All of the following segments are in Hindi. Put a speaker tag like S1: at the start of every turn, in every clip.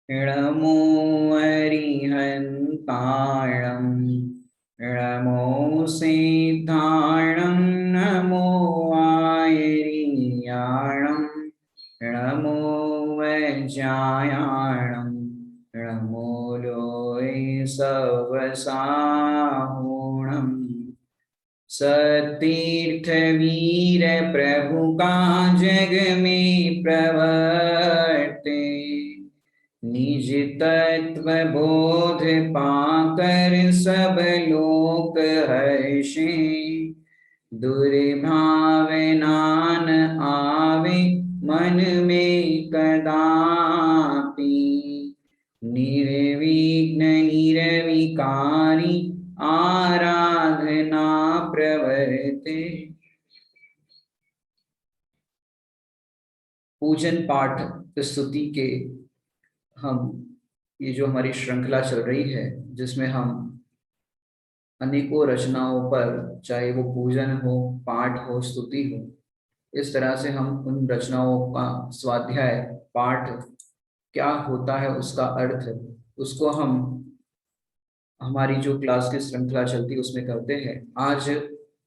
S1: नमो अरिहन्ताणं नमो सिद्धाणं नमो आयर्याणं नमो वज्रायाणं नमो लोय सवसाहुणम् सतीर्थवीर प्रभु का जग में प्रवर्ते निज तत्व बोध पाकर सब लोक हर्षे दुर्भावना न आवे मन में कदापि निर्विघ्न निर्विकारी आराधना प्रवर्ते। पूजन पाठ स्तुति के हम ये जो हमारी श्रृंखला चल रही है जिसमें हम अनेकों रचनाओं पर, चाहे वो पूजन हो, पाठ हो, स्तुति हो, इस तरह से हम उन रचनाओं का स्वाध्याय, पाठ क्या होता है, उसका अर्थ, उसको हम हमारी जो क्लास की श्रृंखला चलती है उसमें करते हैं। आज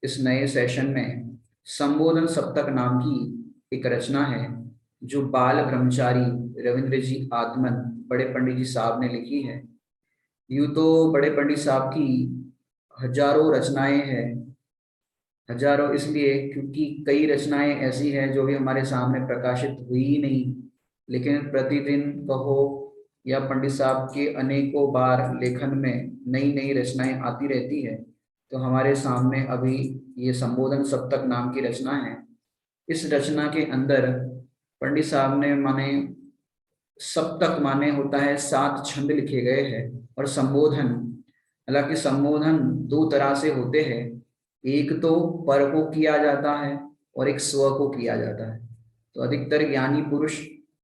S1: इस नए सेशन में संबोधन सप्तक नाम की एक रचना है जो बाल ब्रह्मचारी रविंद्र जी आत्मन बड़े पंडित जी साहब ने लिखी है। यूं तो बड़े पंडित साहब की हजारों रचनाएं हैं, हजारों इसलिए क्योंकि कई रचनाएं ऐसी हैं जो भी हमारे सामने प्रकाशित हुई ही नहीं, लेकिन प्रतिदिन कहो या पंडित साहब के अनेकों बार लेखन में नई नई रचनाएं आती रहती है। तो हमारे सामने अभी ये संबोधन सप्तक नाम की रचना है। इस रचना के अंदर पंडित साहब ने माने सप्तक माने होता है 7 छंद लिखे गए हैं, और संबोधन, हालांकि संबोधन 2 तरह से होते हैं, एक तो पर को किया जाता है और एक स्व को किया जाता है। तो अधिकतर ज्ञानी पुरुष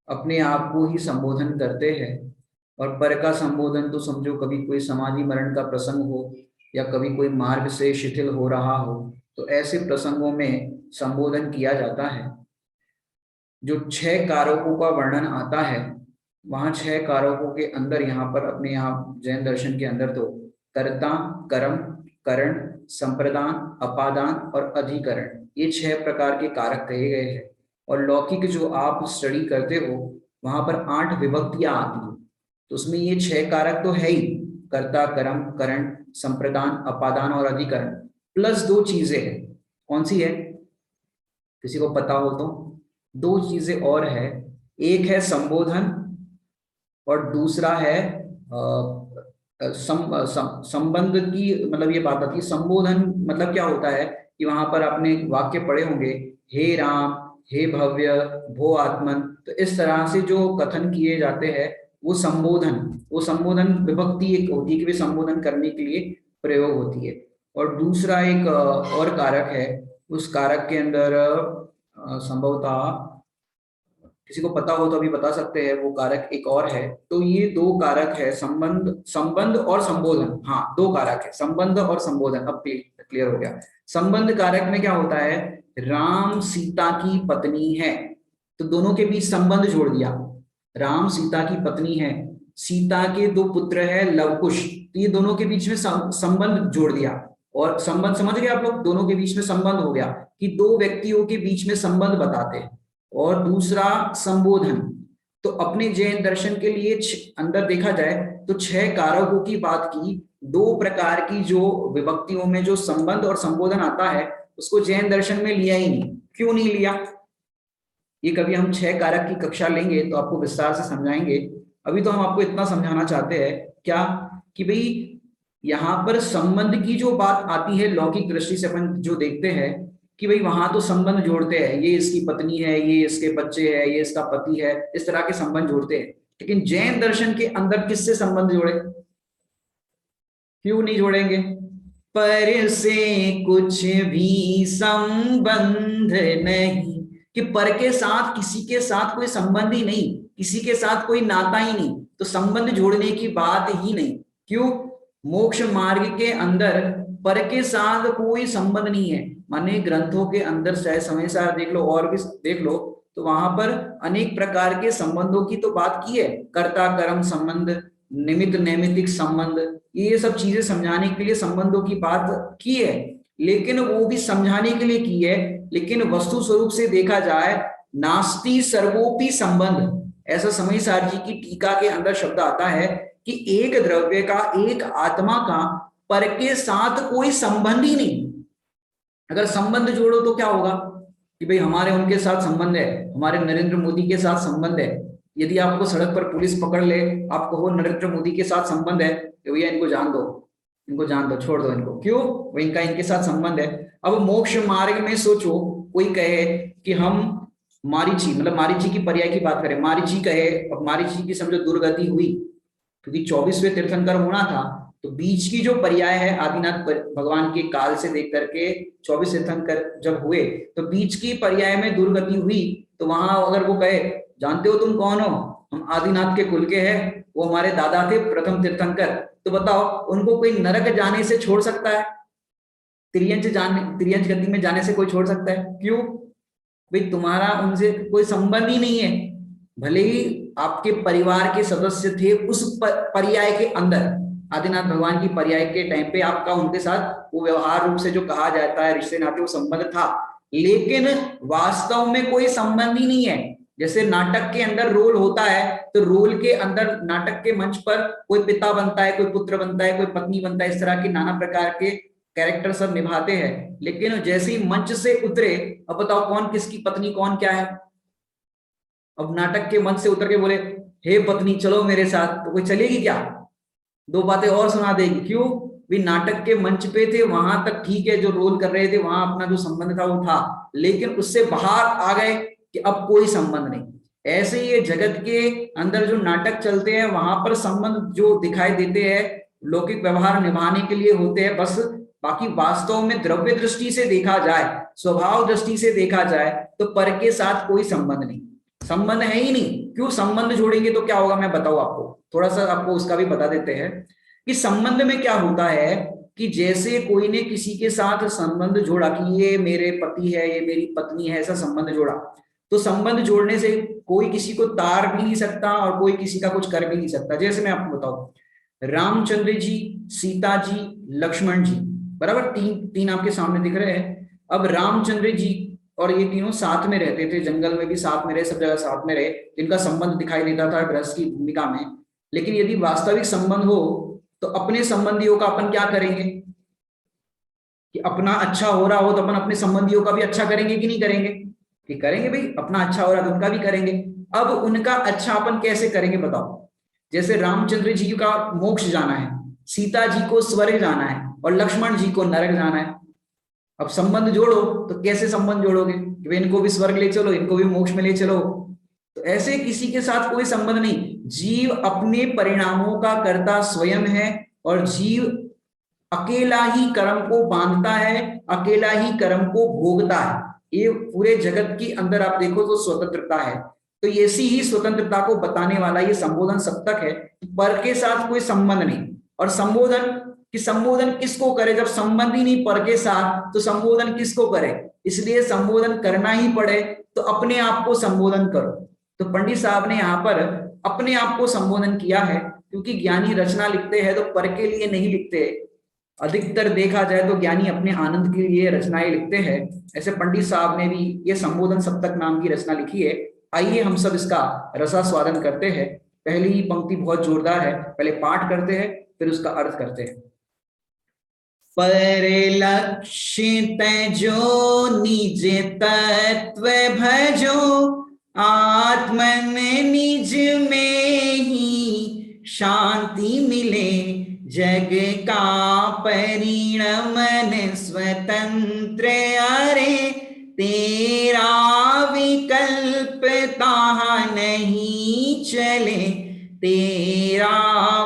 S1: अपने आप को ही संबोधन करते हैं, और पर का संबोधन तो समझो कभी कोई समाधि मरण का प्रसंग हो या कभी कोई मार्ग से शिथिल हो रहा हो, तो ऐसे प्रसंगों में संबोधन किया जाता है। जो 6 कारकों का वर्णन आता है, वहां 6 कारकों के अंदर यहाँ पर अपने यहाँ जैन दर्शन के अंदर तो कर्ता, कर्म, करण, संप्रदान, अपादान और अधिकरण, ये 6 प्रकार के कारक कहे गए हैं। और लौकिक जो आप स्टडी करते हो वहां पर 8 विभक्तियां आती है, तो उसमें ये 6 कारक तो है ही, कर्ता, कर्म, करण, संप्रदान, अपादान और अधिकरण, प्लस 2 चीजें हैं। कौन सी है, किसी को पता हो तो? 2 चीजें और है, एक है संबोधन और दूसरा है संबंध की, मतलब ये बात आती है। संबोधन मतलब क्या होता है कि वहां पर आपने वाक्य पढ़े होंगे, हे राम, हे भव्य, भो आत्मन, तो इस तरह से जो कथन किए जाते हैं वो संबोधन विभक्ति एक होती है कि वे संबोधन करने के लिए प्रयोग होती है। और दूसरा एक और कारक है, उस कारक के अंदर संभवतः किसी को पता हो तो अभी बता सकते हैं, वो कारक एक और है। तो ये 2 कारक है, संबंध और संबोधन। हाँ, 2 कारक है, संबंध और संबोधन। अब क्लियर हो गया। संबंध कारक में क्या होता है, राम सीता की पत्नी है तो दोनों के बीच संबंध जोड़ दिया। राम सीता की पत्नी है, सीता के 2 पुत्र है लवकुश, तो ये दोनों के बीच में संबंध जोड़ दिया। और संबंध समझ गए आप लोग, दोनों के बीच में संबंध हो गया कि 2 व्यक्तियों के बीच में संबंध बताते हैं। और दूसरा संबोधन, तो अपने जैन दर्शन के लिए अंदर देखा जाए तो 6 कारकों की बात की, 2 प्रकार की जो विभक्तियों में जो संबंध और संबोधन आता है उसको जैन दर्शन में लिया ही नहीं। क्यों नहीं लिया, ये कभी हम 6 कारक की कक्षा लेंगे तो आपको विस्तार से समझाएंगे। अभी तो हम आपको इतना समझाना चाहते हैं क्या, कि भाई यहाँ पर संबंध की जो बात आती है लौकिक दृष्टि से अपन जो देखते हैं कि भाई वहां तो संबंध जोड़ते हैं, ये इसकी पत्नी है, ये इसके बच्चे है, ये इसका पति है, इस तरह के संबंध जोड़ते हैं। लेकिन जैन दर्शन के अंदर किससे संबंध जोड़े, क्यों नहीं जोड़ेंगे? पर से कुछ भी संबंध नहीं, कि पर के साथ किसी के साथ कोई संबंध ही नहीं, किसी के साथ कोई नाता ही नहीं, तो संबंध जोड़ने की बात ही नहीं। क्यों? मोक्ष मार्ग के अंदर पर के साथ कोई संबंध नहीं है। माने ग्रंथों के अंदर चाहे समय सार देख लो और भी देख लो, तो वहां पर अनेक प्रकार के संबंधों की तो बात की है, कर्ता कर्म संबंध, निमित्त नैमित्तिक संबंध, ये सब चीजें समझाने के लिए संबंधों की बात की है, लेकिन वो भी समझाने के लिए की है। लेकिन वस्तु स्वरूप से देखा जाए, नास्ति सर्वोपि संबंध, ऐसा समय सार जी की टीका के अंदर शब्द आता है कि एक द्रव्य का, एक आत्मा का पर के साथ कोई संबंध ही नहीं। अगर संबंध जोड़ो तो क्या होगा कि भाई हमारे उनके साथ संबंध है, हमारे नरेंद्र मोदी के साथ संबंध है। यदि आपको सड़क पर पुलिस पकड़ ले, आप कहो नरेंद्र मोदी के साथ संबंध है, तो भैया इनको जान दो, इनको जान दो, छोड़ दो इनको, क्यों? वो इनका इनके साथ संबंध है। अब मोक्ष मार्ग में सोचो, कोई कहे कि हम मारीची, मतलब मारीची की पर्याय की बात करें, मारीची कहे, अब मारीची की समझो दुर्गति हुई, क्योंकि 24वें तीर्थंकर होना था, तो बीच की जो पर्याय है आदिनाथ भगवान के काल से देख करके 24 तीर्थंकर जब हुए, तो बीच की पर्याय में दुर्गति हुई, तो वहां अगर वो कहे जानते हो तुम कौन हो, हम आदिनाथ के कुल के हैं, वो हमारे दादा थे प्रथम तीर्थंकर, तो बताओ उनको कोई नरक जाने से छोड़ सकता है? त्रियंच गति में जाने से कोई छोड़ सकता है? क्यों? भाई तुम्हारा उनसे कोई संबंध ही नहीं है। भले ही आपके परिवार के सदस्य थे उस पर्याय के अंदर, आदिनाथ भगवान की पर्याय के टाइम पे आपका उनके साथ वो व्यवहार रूप से जो कहा जाता है रिश्ते नाते, वो संबंध था, लेकिन वास्तव में कोई संबंध ही नहीं है। जैसे नाटक के अंदर रोल होता है, तो रोल के अंदर नाटक के मंच पर कोई पिता बनता है, कोई पुत्र बनता है, कोई पत्नी बनता है, इस तरह के नाना प्रकार के कैरेक्टर सब निभाते हैं। लेकिन जैसे ही मंच से उतरे, अब बताओ कौन किसकी पत्नी, कौन क्या है? अब नाटक के मंच से उतर के बोले हे पत्नी चलो मेरे साथ, तो कोई चलेगी क्या? दो बातें और सुना देगी। क्यों? भी नाटक के मंच पे थे, वहां तक ठीक है, जो रोल कर रहे थे वहां अपना जो संबंध था वो था, लेकिन उससे बाहर आ गए कि अब कोई संबंध नहीं। ऐसे ही ये जगत के अंदर जो नाटक चलते हैं, वहां पर संबंध जो दिखाई देते हैं लौकिक व्यवहार निभाने के लिए होते हैं बस। बाकी वास्तव में द्रव्य दृष्टि से देखा जाए, स्वभाव दृष्टि से देखा जाए, तो पर के साथ कोई संबंध नहीं, संबंध है ही नहीं। क्यों? संबंध जोड़ेंगे तो क्या होगा, मैं बताऊं आपको, थोड़ा सा आपको उसका भी बता देते हैं कि संबंध में क्या होता है। कि जैसे कोई ने किसी के साथ संबंध जोड़ा कि ये मेरे पति है, ये मेरी पत्नी है, ऐसा संबंध जोड़ा, तो संबंध जोड़ने से कोई किसी को तार भी नहीं सकता और कोई किसी का कुछ कर भी नहीं सकता। जैसे मैं आपको बताऊं, रामचंद्र जी, सीता जी, लक्ष्मण जी, बराबर तीन तीन आपके सामने दिख रहे हैं। अब रामचंद्र जी और ये तीनों साथ में रहते थे, जंगल में भी साथ में रहे, सब जगह साथ में रहे, जिनका संबंध दिखाई देता था गृहस्थ की भूमिका में। लेकिन यदि वास्तविक संबंध हो, तो अपने संबंधियों का अपन क्या करेंगे कि अपना अच्छा हो रहा हो तो अपन अपने संबंधियों का भी अच्छा करेंगे कि नहीं करेंगे? कि करेंगे भाई, अपना अच्छा हो रहा है तो उनका भी करेंगे। अब उनका अच्छा अपन कैसे करेंगे बताओ? जैसे रामचंद्र जी का मोक्ष जाना है, सीता जी को स्वर्ग जाना है और लक्ष्मण जी को नरक जाना है। अब संबंध जोड़ो तो कैसे संबंध जोड़ोगे कि इनको भी स्वर्ग ले चलो, इनको भी मोक्ष में ले चलो? तो ऐसे किसी के साथ कोई संबंध नहीं। जीव अपने परिणामों का कर्ता स्वयं है और जीव अकेला ही कर्म को बांधता है, अकेला ही कर्म को भोगता है। ये पूरे जगत की अंदर आप देखो तो स्वतंत्रता है। तो ऐसी ही स्वतंत्रता को बताने वाला ये संबोधन सप्तक है। पर के साथ कोई संबंध नहीं। और संबोधन कि संबोधन किसको करे, जब संबंध ही नहीं पर के साथ, तो संबोधन किसको करे? इसलिए संबोधन करना ही पड़े तो अपने आप को संबोधन करो। तो पंडित साहब ने यहाँ पर अपने आप को संबोधन किया है, क्योंकि ज्ञानी रचना लिखते हैं तो पर के लिए नहीं लिखते। अधिकतर देखा जाए तो ज्ञानी अपने आनंद के लिए रचनाएं लिखते हैं। ऐसे पंडित साहब ने भी ये संबोधन सप्तक नाम की रचना लिखी है। आइए हम सब इसका रसास्वादन करते हैं। पहली ही पंक्ति बहुत जोरदार है, पहले पाठ करते हैं फिर उसका अर्थ करते हैं। परिलक्षित जो निज तत्व भजो, आत्मन निज में ही शांति मिले। जग का परिणमन स्वतंत्र अरे, तेरा विकल्प ताहा नहीं चले, तेरा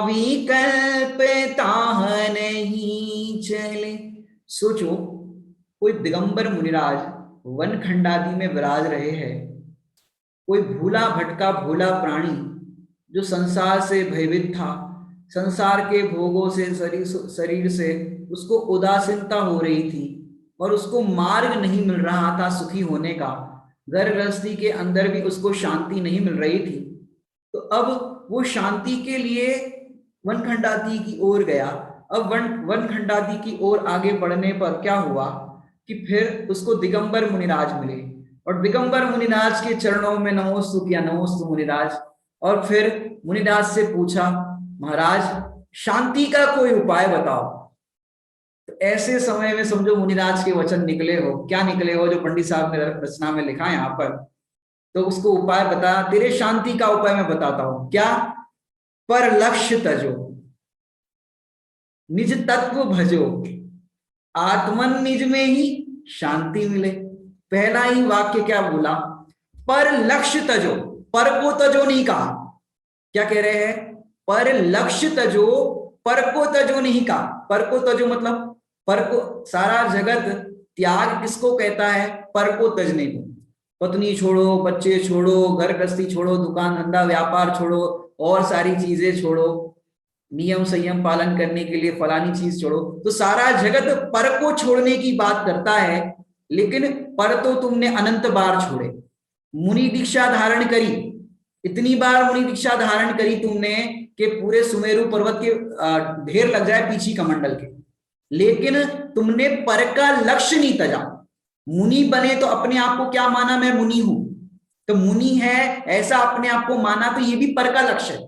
S1: विकल्प ताह नहीं चले। सोचो, कोई दिगंबर मुनिराज वन खंडादि में विराज रहे हैं, कोई भूला भटका भोला प्राणी जो संसार से भयभीत था, संसार के भोगों से, शरीर से उसको उदासीनता हो रही थी और उसको मार्ग नहीं मिल रहा था सुखी होने का। घर गृहस्थी के अंदर भी उसको शांति नहीं मिल रही थी, तो अब वो शांति के लिए वनखंडादि की ओर गया। अब वनखंडादि की ओर आगे बढ़ने पर क्या हुआ कि फिर उसको दिगंबर मुनिराज मिले, और दिगंबर मुनिराज के चरणों में नमोस्तु किया, नमोस्तु मुनिराज। और फिर मुनिराज से पूछा, महाराज शांति का कोई उपाय बताओ। तो ऐसे समय में समझो मुनिराज के वचन निकले हो, क्या निकले हो, जो पंडित साहब ने रचना में लिखा है यहाँ पर, तो उसको उपाय बता, तेरे शांति का उपाय मैं बताता हूं। क्या? पर लक्ष्य तजो, निज तत्व भजो, आत्मन निज में ही शांति मिले। पहला ही वाक्य क्या बोला? पर लक्ष्य तजो। पर को तजो नहीं कहा। क्या कह रहे हैं? पर लक्ष्य तजो, पर को तजो नहीं कहा। पर को तजो मतलब पर को, सारा जगत त्याग किसको कहता है? पर को तजने को। पत्नी छोड़ो, बच्चे छोड़ो, घर गृहस्थी छोड़ो, दुकान धंधा व्यापार छोड़ो, और सारी चीजें छोड़ो, नियम संयम पालन करने के लिए फलानी चीज छोड़ो। तो सारा जगत पर को छोड़ने की बात करता है, लेकिन पर तो तुमने अनंत बार छोड़े। मुनि दीक्षा धारण करी, इतनी बार मुनि दीक्षा धारण करी तुमने कि पूरे सुमेरु पर्वत के ढेर लग जाए पीछी कमंडल के, लेकिन तुमने पर का लक्ष्य नहीं तजा। मुनि बने तो अपने आप को क्या माना? मैं मुनि हूं, तो मुनि है ऐसा अपने आप को माना, तो ये भी पर का लक्ष्य है।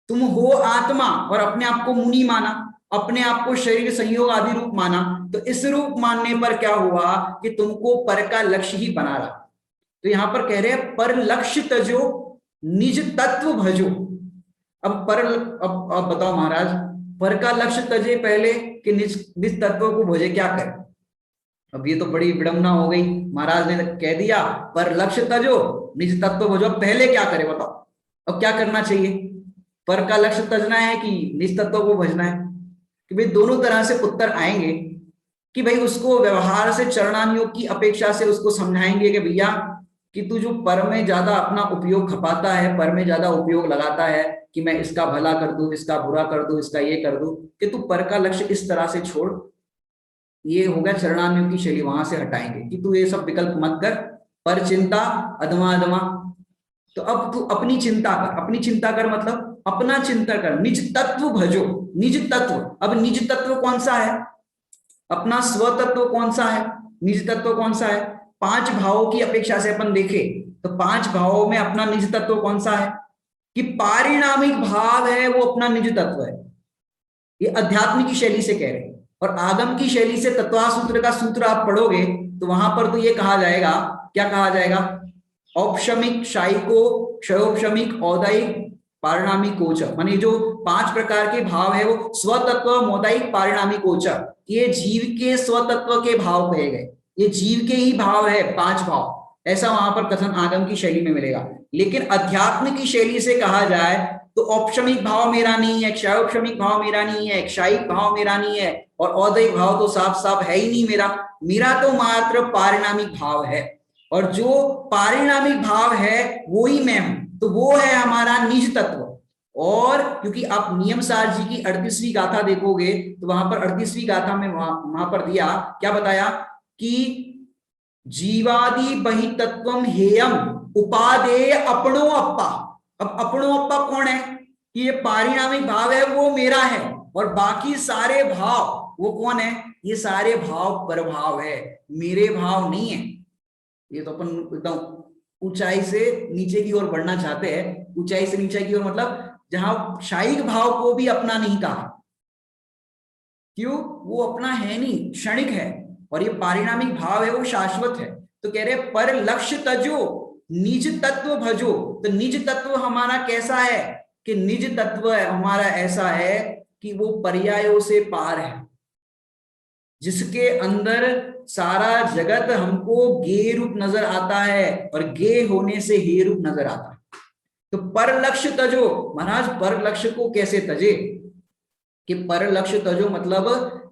S1: तुम हो आत्मा और अपने आप को मुनि माना, अपने आप को शरीर संयोग आदि रूप माना, तो इस रूप मानने पर क्या हुआ कि तुमको पर का लक्ष्य ही बना रहा। तो यहां पर कह रहे हैं पर लक्ष्य तजो, निज तत्व भजो। अब अब बताओ महाराज, पर का लक्ष्य तजे पहले कि निज निज तत्व को भजे, क्या करे? अब ये तो बड़ी विडंबना हो गई। महाराज ने कह दिया पर लक्ष्य तजो, निज तत्व भजो, अब पहले क्या करे बताओ? अब क्या करना चाहिए? पर का लक्ष्य तजना है कि निज तत्व को भजना है? कि भाई दोनों तरह से उत्तर आएंगे। कि भाई उसको व्यवहार से चरणानुयोग की अपेक्षा से उसको समझाएंगे कि भैया कि तू जो पर में ज्यादा अपना उपयोग खपाता है, पर में ज्यादा उपयोग लगाता है कि मैं इसका भला कर दूं, इसका बुरा कर दूं, इसका ये कर दूं, कि तू पर का लक्ष्य इस तरह से छोड़। ये हो गया चरणानुयोग की शैली, वहां से हटाएंगे कि तू ये सब विकल्प मत कर, पर चिंता अधमा अधमा। तो अब तू अपनी चिंता कर, अपनी चिंता कर मतलब अपना चिंता कर, निज तत्व भजो। निज तत्व, अब निज तत्व कौन सा है? अपना स्व तत्व कौन सा है? निज तत्व कौन सा है? पांच भावों की अपेक्षा से अपन देखें तो पांच भावों में अपना निज तत्व कौन सा है? कि पारिणामिक भाव है वो अपना निज तत्व है। ये अध्यात्म की शैली से कह रहे हैं। और आगम की शैली से तत्वा सूत्र का सूत्र आप पढ़ोगे तो वहां पर तो ये कहा जाएगा, क्या कहा जाएगा? औपशमिक शायिको, क्षयोपशमिक, औदायिक, पारिणामिक कोचर। माने जो पांच प्रकार के भाव है वो स्वतत्व, मोदायिक, पारिणामिक कोचर, ये जीव के स्वतत्व के भाव कहे गए। ये जीव के ही भाव है, पांच भाव, ऐसा वहां पर कथन आगम की शैली में मिलेगा। लेकिन अध्यात्म की शैली से कहा जाए तो औपशमिक भाव मेरा नहीं है, क्षयोपशमिक भाव मेरा नहीं है, क्षयिक भाव मेरा नहीं है, और औदयिक भाव तो साफ साफ है ही नहीं मेरा। मेरा तो मात्र पारिणामिक भाव है, और जो पारिणामिक भाव है वो ही मैं हूं। तो वो है हमारा निज तत्व। और क्योंकि आप नियम सार जी की 38वीं गाथा देखोगे तो वहां पर 38वीं गाथा में वहां पर दिया, क्या बताया? कि जीवादि बहितत्वम हेयम उपादेय अपनो अप्पा। अब अपनो अप्पा कौन है? कि ये पारिणामिक भाव है वो मेरा है, और बाकी सारे भाव वो कौन है? ये सारे भाव परभाव है, मेरे भाव नहीं है। ये तो अपन एकदम ऊंचाई से नीचे की ओर बढ़ना चाहते हैं। ऊंचाई से नीचे की ओर मतलब जहां शायिक भाव को भी अपना नहीं कहा। क्यों? वो अपना है नहीं, क्षणिक है, और ये पारिणामिक भाव है वो शाश्वत है। तो कह रहे पर लक्ष्य तजो, निज तत्व भजो। तो निज तत्व हमारा कैसा है? कि निज तत्व हमारा ऐसा है कि वो पर्यायों से पार है, जिसके अंदर सारा जगत हमको गे रूप नजर आता है, और गे होने से हे रूप नजर आता है। तो पर लक्ष्य तजो, महाराज पर लक्ष्य को कैसे तजे? कि पर लक्ष्य तजो मतलब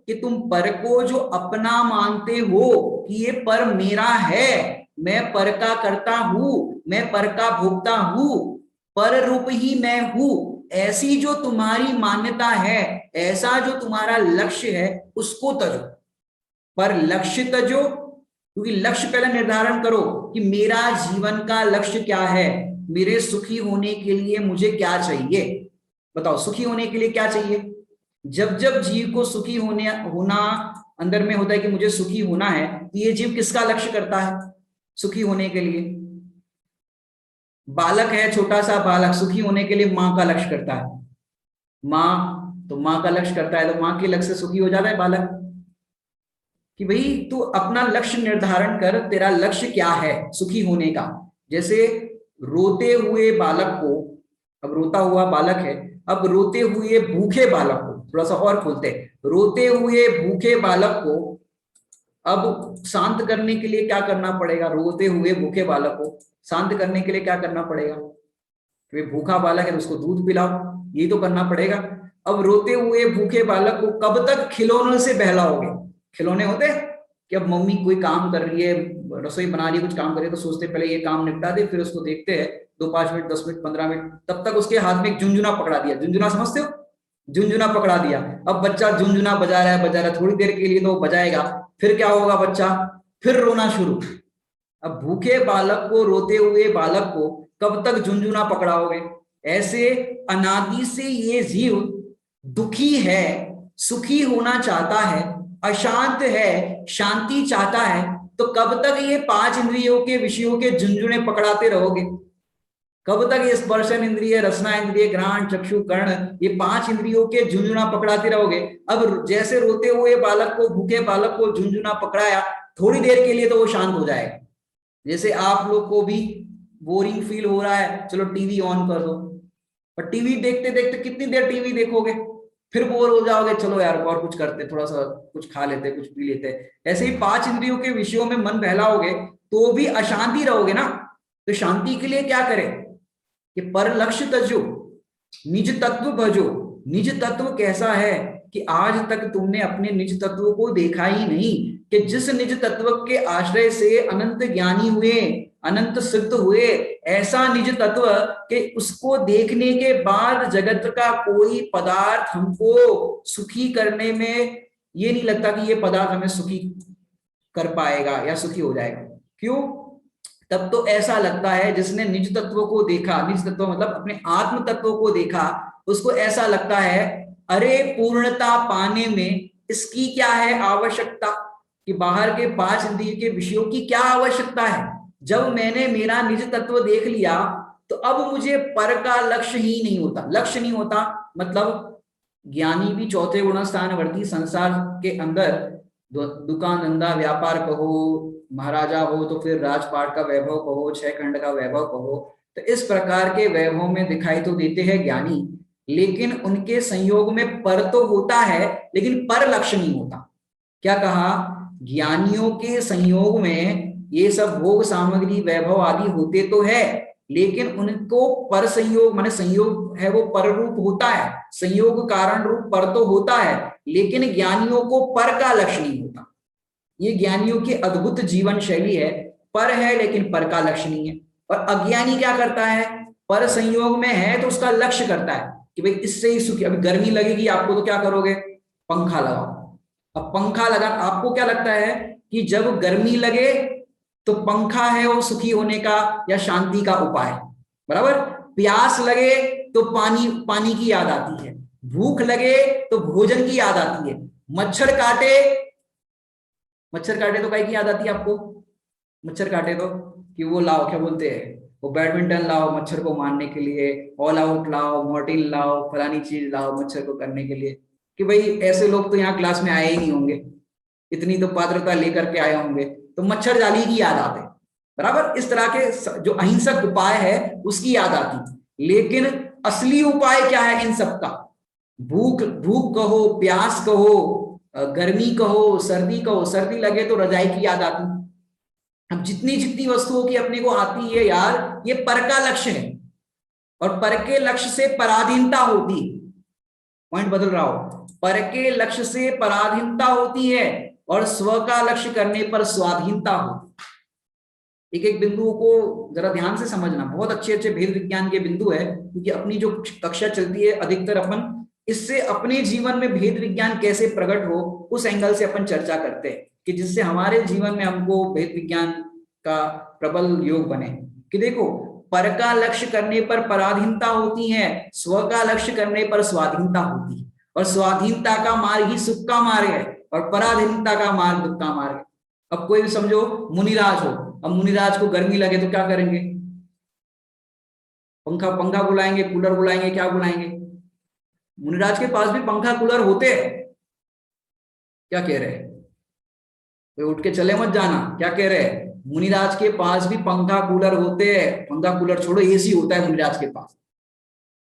S1: कि तुम पर को जो अपना मानते हो कि ये पर मेरा है, मैं पर का करता हूं, मैं पर का भोगता हूं, पर रूप ही मैं हूं, ऐसी जो तुम्हारी मान्यता है, ऐसा जो तुम्हारा लक्ष्य है, उसको तजो। पर लक्ष्य तजो, क्योंकि लक्ष्य पहले निर्धारण करो कि मेरा जीवन का लक्ष्य क्या है, मेरे सुखी होने के लिए मुझे क्या चाहिए। बताओ, सुखी होने के लिए क्या चाहिए? जब जब जीव को सुखी होना अंदर में होता है कि मुझे सुखी होना है, तो ये जीव किसका लक्ष्य करता है सुखी होने के लिए? बालक है, छोटा सा बालक, सुखी होने के लिए माँ का लक्ष्य करता है। माँ, तो माँ का लक्ष्य करता है, तो माँ के लक्ष्य से सुखी हो जाता है बालक। कि भाई तू अपना लक्ष्य निर्धारण कर, तेरा लक्ष्य क्या है सुखी होने का। जैसे रोते हुए बालक को, अब रोता हुआ बालक है, अब रोते हुए भूखे बालक को थोड़ा सा और खोलते हैं, रोते हुए भूखे बालक को अब शांत करने के लिए क्या करना पड़ेगा? रोते हुए भूखे बालक को शांत करने के लिए क्या करना पड़ेगा? वे भूखा बालक है तो उसको दूध पिलाओ, यही तो करना पड़ेगा। अब रोते हुए भूखे बालक को कब तक खिलौनों से बहलाओगे? खिलौने होते कि अब मम्मी कोई काम कर रही है, रसोई बना रही है, कुछ काम कर रही है, तो सोचते पहले ये काम निपटा दे, फिर उसको देखते हैं 2-5 मिनट, 10 मिनट, 15 मिनट, तब तक उसके हाथ में एक झुंझुना पकड़ा दिया। झुंझुना समझते हो? झुंझुना पकड़ा दिया। अब बच्चा झुंझुना बजा रहा है, बजा रहा है, थोड़ी देर के लिए तो बजाएगा, फिर क्या होगा? बच्चा फिर रोना शुरू। अब भूखे बालक को, रोते हुए बालक को कब तक झुंझुना पकड़ाओगे? ऐसे अनादि से ये जीव दुखी है, सुखी होना चाहता है, अशांत है, शांति चाहता है, तो कब तक ये 5 इंद्रियों के विषयों के झुंझुने पकड़ाते रहोगे? कब तक ये स्पर्शन इंद्रिय, रसना इंद्रिय, घ्राण, चक्षु, कर्ण, ये 5 इंद्रियों के झुंझुना पकड़ाते रहोगे? अब जैसे रोते हुए बालक को, भूखे बालक को झुंझुना पकड़ाया, थोड़ी देर के लिए तो वो शांत हो जाएगा। जैसे आप लोग को भी बोरिंग फील हो रहा है, चलो टीवी ऑन कर दो, और टीवी देखते देखते कितनी देर टीवी देखोगे? फिर बोर हो जाओगे, चलो यार और कुछ करते, थोड़ा सा कुछ खा लेते, कुछ पी लेते। ऐसे ही 5 इंद्रियों के विषयों में मन बहलाओगे तो भी अशांति रहोगे ना। तो शांति के लिए क्या करें? कि पर लक्ष्य तजो, निज तत्व भजो। निज तत्व कैसा है कि आज तक तुमने अपने निज तत्व को देखा ही नहीं, कि जिस निज तत्व के आश्रय से अनंत ज्ञानी हुए, अनंत सिद्ध हुए, ऐसा निज तत्व कि उसको देखने के बाद जगत का कोई पदार्थ हमको सुखी करने में ये नहीं लगता कि ये पदार्थ हमें सुखी कर पाएगा या सुखी हो जाएगा। क्यों? तब तो ऐसा लगता है जिसने निज तत्व को देखा, निज तत्व मतलब अपने आत्म तत्व को देखा, उसको ऐसा लगता है अरे पूर्णता पाने में इसकी क्या है आवश्यकता, कि बाहर के 5 इंद्रिय के विषयों की क्या आवश्यकता है। जब मैंने मेरा निज तत्व देख लिया तो अब मुझे पर का लक्ष्य ही नहीं होता। लक्ष्य नहीं होता मतलब ज्ञानी भी चौथे गुण स्थान वर्ती संसार के अंदर दुकान धंधा व्यापार कहो, महाराजा हो तो फिर राजपाट का वैभव कहो, 6 खंड का वैभव कहो, तो इस प्रकार के वैभव में दिखाई तो देते हैं ज्ञानी, लेकिन उनके संयोग में पर तो होता है, लेकिन पर लक्ष्य नहीं होता। क्या कहा? ज्ञानियों के संयोग में ये सब भोग सामग्री वैभव आदि होते तो है, लेकिन उनको पर संयोग माने संयोग है वो पर रूप होता है, संयोग कारण रूप पर तो होता है, लेकिन ज्ञानियों को पर का लक्ष्य नहीं होता। ये ज्ञानियों की अद्भुत जीवन शैली है, पर है लेकिन पर का लक्ष्य नहीं है। और अज्ञानी क्या करता है? पर संयोग में है तो उसका लक्ष्य करता है कि भाई इससे ही सुखी, अभी गर्मी लगेगी आपको तो क्या करोगे? पंखा लगाओ। अब पंखा लगा, आपको क्या लगता है कि जब गर्मी लगे तो पंखा है वो सुखी होने का या शांति का उपाय? बराबर। प्यास लगे तो पानी, पानी की याद आती है, भूख लगे तो भोजन की याद आती है, मच्छर काटे, मच्छर काटे तो काय की याद आती है आपको? मच्छर काटे तो कि वो लाओ, क्या बोलते हैं वो, बैडमिंटन लाओ मच्छर को मारने के लिए, ऑल आउट लाओ, मॉर्टिन लाओ, फलानी चीज लाओ मच्छर को करने के लिए। कि भाई ऐसे लोग तो यहाँ क्लास में आए ही नहीं होंगे, इतनी तो पात्रता लेकर के आए होंगे, तो मच्छर जाली की याद आते। बराबर। इस तरह के जो अहिंसक उपाय है उसकी याद आती, लेकिन असली उपाय क्या है इन सबका? भूख, भूख कहो, प्यास कहो, गर्मी कहो, सर्दी कहो, सर्दी लगे तो रजाई की याद आती। अब जितनी जितनी वस्तुओं की अपने को आती है यार, ये पर का लक्ष्य है, और पर के लक्ष्य से पराधीनता होती है। पॉइंट बदल रहा हो, पर के लक्ष्य से पराधीनता होती है और स्व का लक्ष्य करने पर स्वाधीनता होती। एक एक बिंदुओं को जरा ध्यान से समझना, बहुत अच्छे अच्छे भेद विज्ञान के बिंदु है, क्योंकि अपनी जो कक्षा चलती है अधिकतर अपन इससे अपने जीवन में भेद विज्ञान कैसे प्रकट हो उस एंगल से अपन चर्चा करते हैं कि जिससे हमारे जीवन में हमको भेद विज्ञान का प्रबल योग बने। कि देखो, पर का लक्ष्य करने पर पराधीनता होती है, स्व का लक्ष्य करने पर स्वाधीनता होती है, और स्वाधीनता का मार्ग ही सुख का मार्ग है, और पराधीनता का मार्ग दुख का मार्ग है। अब कोई भी समझो मुनिराज हो, अब मुनिराज को गर्मी लगे तो क्या करेंगे? पंखा पंखा बुलाएंगे, कूलर बुलाएंगे, क्या बुलाएंगे? मुनिराज के पास भी पंखा कूलर होते हैं। क्या कह रहे हैं? कोई उठ के चले मत जाना, क्या कह रहे हैं? मुनिराज के पास भी पंखा कूलर होते हैं। पंखा कूलर छोड़ो, एसी होता है मुनिराज के पास।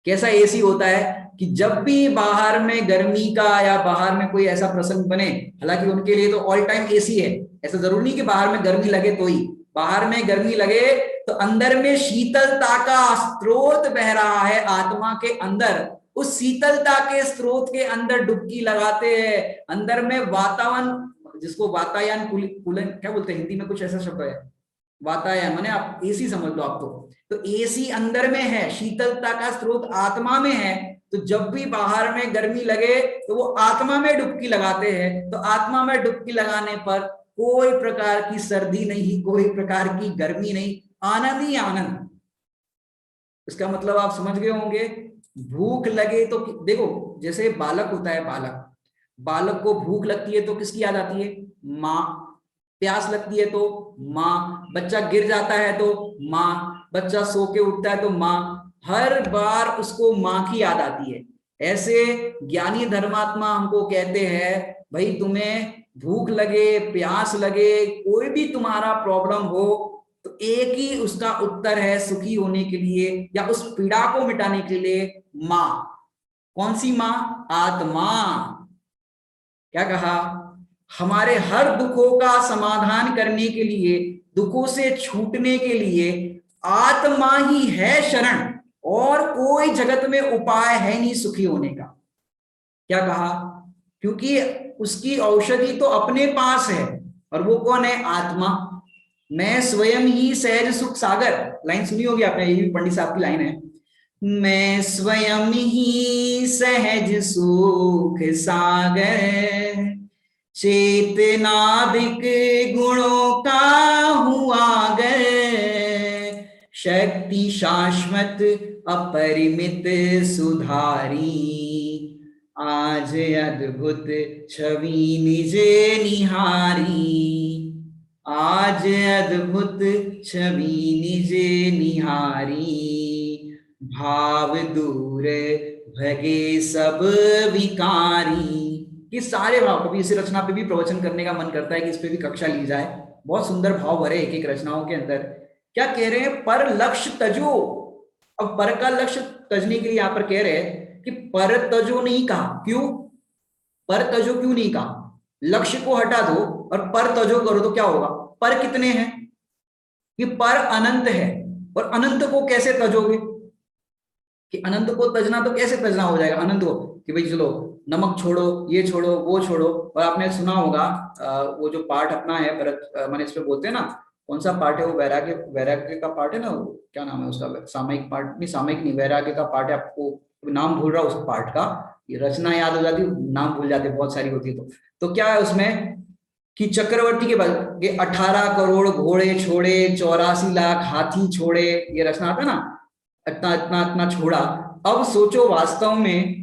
S1: कैसा एसी होता है कि जब भी बाहर में गर्मी का या बाहर में कोई ऐसा प्रसंग बने, हालांकि उनके लिए तो ऑल टाइम एसी है, ऐसा जरूरी नहीं कि बाहर में गर्मी लगे तो ही, बाहर में गर्मी लगे तो अंदर में शीतलता का स्रोत बह रहा है आत्मा के अंदर, उस शीतलता के स्रोत के अंदर डुबकी लगाते हैं। अंदर में वातावरण, जिसको वातायन कूलन क्या बोलते हैं हिंदी में, कुछ ऐसा शब्द है वातायन, माने आप एसी समझ लो आप तो एसी अंदर में है, शीतलता का स्रोत आत्मा में है। तो जब भी बाहर में गर्मी लगे तो वो आत्मा में डुबकी लगाते हैं। तो आत्मा में डुबकी लगाने पर कोई प्रकार की सर्दी नहीं, कोई प्रकार की गर्मी नहीं, आनंद ही आनंद। इसका मतलब आप समझ गए होंगे। भूख लगे तो देखो, जैसे बालक होता है, बालक बालक को भूख लगती है तो किसकी याद आती है? माँ। प्यास लगती है तो माँ। बच्चा गिर जाता है तो माँ। बच्चा सो के उठता है तो माँ। हर बार उसको माँ की याद आती है। ऐसे ज्ञानी धर्मात्मा हमको कहते हैं, भाई तुम्हें भूख लगे, प्यास लगे, कोई भी तुम्हारा प्रॉब्लम हो तो एक ही उसका उत्तर है सुखी होने के लिए या उस पीड़ा को मिटाने के लिए, माँ। कौन सी माँ? आत्मा। क्या कहा? हमारे हर दुखों का समाधान करने के लिए, दुखों से छूटने के लिए आत्मा ही है शरण, और कोई जगत में उपाय है नहीं सुखी होने का। क्या कहा? क्योंकि उसकी औषधि तो अपने पास है, और वो कौन है? आत्मा। मैं स्वयं ही सहज सुख सागर, लाइन सुनी होगी आपने, ये भी पंडित साहब की लाइन है। मैं स्वयं ही सहज सुख सागर, चेतनादिक गुणों का हुआ गर, शक्ति शाश्वत अपरिमित सुधारी, आज अद्भुत छवि निजे निहारी, आज अद्भुत छवि निजे निहारी, भाव दूर भगे सब विकारी। ये सारे भाव, कभी इसी रचना पे भी प्रवचन करने का मन करता है कि इस पे भी कक्षा ली जाए। बहुत सुंदर भाव भरे एक एक रचनाओं के अंदर। क्या कह रहे हैं? पर लक्ष्य तजो। अब पर का लक्ष्य तजने के लिए यहां पर कह रहे हैं कि पर तजो नहीं कहा। क्यों पर तजो क्यों नहीं कहा? लक्ष्य को हटा दो और पर तजो करो तो क्या होगा? पर कितने हैं? कि पर अनंत है, और अनंत को कैसे तजोगे? कि अनंत को तजना तो कैसे तजना हो जाएगा अनंत को? कि भाई चलो नमक छोड़ो, ये छोड़ो, वो छोड़ो। और आपने सुना होगा वो जो पाठ अपना है भरत माने इस पे बोलते हैं ना, कौन सा पाठ है वो? वैराग्य, वैराग्य का पाठ है ना वो, क्या नाम है उसका? सामयिक पाठ नहीं, सामयिक नहीं, वैराग्य का पाठ है। आपको नाम भूल रहा हूँ उस पाठ का, ये रचना याद हो जाती, नाम भूल जाते, बहुत सारी होती है। तो क्या है उसमें कि चक्रवर्ती के बाद ये 18 करोड़ घोड़े छोड़े, 84 लाख हाथी छोड़े, ये रचना आता है ना, इतना इतना इतना छोड़ा। अब सोचो वास्तव में,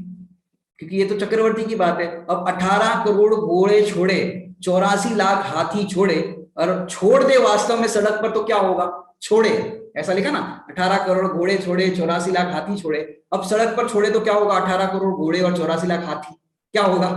S1: क्योंकि ये तो चक्रवर्ती की बात है, अब 18 करोड़ घोड़े छोड़े, 84 लाख हाथी छोड़े, और छोड़ दे वास्तव में सड़क पर तो क्या होगा? छोड़े, ऐसा लिखा ना, 18 करोड़ घोड़े छोड़े, 84 लाख हाथी छोड़े। अब सड़क पर छोड़े तो क्या होगा? 18 करोड़ घोड़े और 84 लाख हाथी, क्या होगा?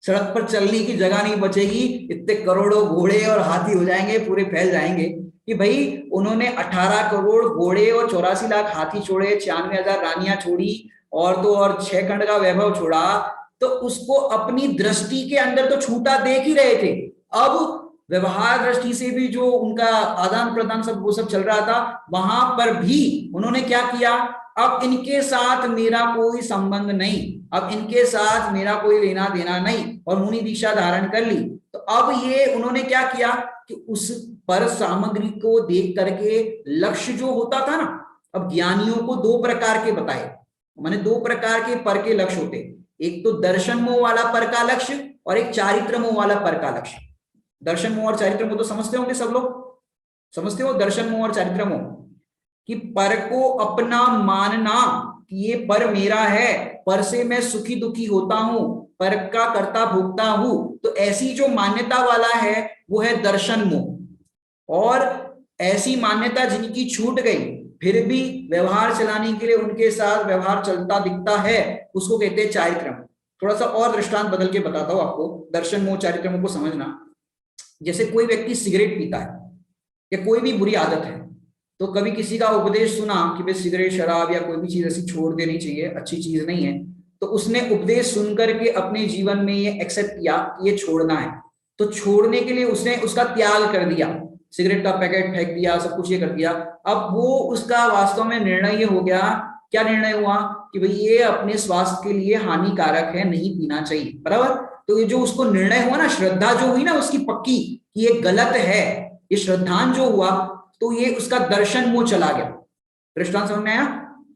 S1: सड़क पर चलने की जगह नहीं बचेगी, इतने करोड़ों घोड़े और हाथी हो जाएंगे, पूरे फैल जाएंगे। कि भाई उन्होंने 18 करोड़ घोड़े और 84 लाख हाथी छोड़े, 96,000 रानियां छोड़ी, और तो और 6 खंड का वैभव छोड़ा, तो उसको अपनी दृष्टि के अंदर तो छूटा देख ही रहे थे। अब व्यवहार दृष्टि से भी जो उनका आदान प्रदान सब वो सब चल रहा था, वहां पर भी उन्होंने क्या किया? अब इनके साथ मेरा कोई संबंध नहीं, अब इनके साथ मेरा कोई लेना देना नहीं, और मुनि दीक्षा धारण कर ली। तो अब ये उन्होंने क्या किया कि उस पर सामग्री को देख करके लक्ष्य जो होता था ना, अब ज्ञानियों को 2 प्रकार के बताए, माने 2 प्रकार के पर के लक्ष्य होते, एक तो दर्शन मोह वाला पर का लक्ष्य, और एक चारित्र मोह वाला पर का लक्ष्य। दर्शन मोह और चारित्र मोह तो समझते होंगे सब लोग, समझते हो दर्शन मोह और चारित्र मोह, कि पर को अपना मानना कि ये पर मेरा है, पर से मैं सुखी दुखी होता हूं, पर का कर्ता भोगता हूं, तो ऐसी जो मान्यता वाला है वो है दर्शन मोह। और ऐसी मान्यता जिनकी छूट गई फिर भी व्यवहार चलाने के लिए उनके साथ व्यवहार चलता दिखता है, उसको कहते हैं चारित्र मोह। थोड़ा सा और दृष्टांत बदल के बताता हूं आपको दर्शन मोह चारित्र मोह को समझना। जैसे कोई व्यक्ति सिगरेट पीता है या कोई भी बुरी आदत है, तो कभी किसी का उपदेश सुना कि भाई सिगरेट शराब या कोई भी चीज ऐसी छोड़ देनी चाहिए, अच्छी चीज नहीं है, तो उसने उपदेश सुनकर के अपने जीवन में ये एक्सेप्ट किया कि ये छोड़ना है, तो छोड़ने के लिए उसने उसका त्याग कर दिया, सिगरेट का पैकेट फेंक दिया, सब कुछ ये कर दिया। अब वो उसका वास्तव में निर्णय ये हो गया, क्या निर्णय हुआ कि भाई ये अपने स्वास्थ्य के लिए हानिकारक है, नहीं पीना चाहिए, बराबर। तो ये जो उसको निर्णय हुआ ना, श्रद्धा जो हुई ना उसकी पक्की कि ये गलत है, ये श्रद्धान जो हुआ, तो ये उसका दर्शन मोह चला गया। दृष्टांत समझ में आया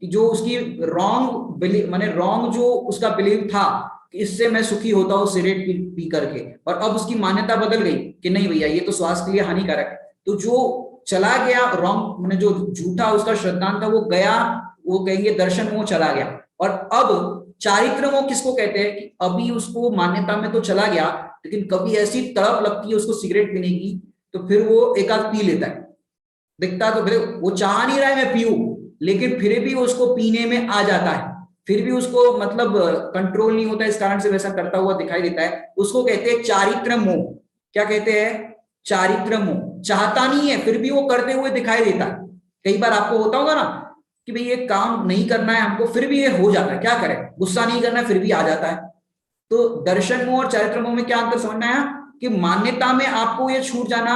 S1: कि जो उसकी रॉन्ग बिलीव, माने रॉन्ग जो उसका बिलीव था कि इससे मैं सुखी होता हूँ सिगरेट पी करके, और अब उसकी मान्यता बदल गई कि नहीं भैया ये तो स्वास्थ्य के लिए हानिकारक है, तो जो चला गया रॉन्ग, मैंने जो झूठा उसका श्रद्धांत था वो गया, वो कहेंगे दर्शन मोह चला गया। और अब चारित्र मोह किसको कहते हैं कि अभी उसको मान्यता में तो चला गया, लेकिन कभी ऐसी तड़प लगती है उसको सिगरेट पीने की, तो फिर वो एक आध पी लेता है, दिखता तो फिर वो चाह नहीं रहा है मैं पीऊं, लेकिन फिर भी उसको पीने में आ जाता है, फिर भी उसको मतलब कंट्रोल नहीं होता, इस कारण से वैसा करता हुआ दिखाई देता है, उसको कहते हैं चारित्र मोह। क्या कहते हैं? चारित्र मोह। चाहता नहीं है फिर भी वो करते हुए दिखाई देता है। कई बार आपको होता होगा ना कि भाई ये काम नहीं करना है हमको, फिर भी ये हो जाता है, क्या करें, गुस्सा नहीं करना फिर भी आ जाता है। तो दर्शन मोह और चारित्र मोह में क्या अंतर समझ में आया कि मान्यता में आपको ये छूट जाना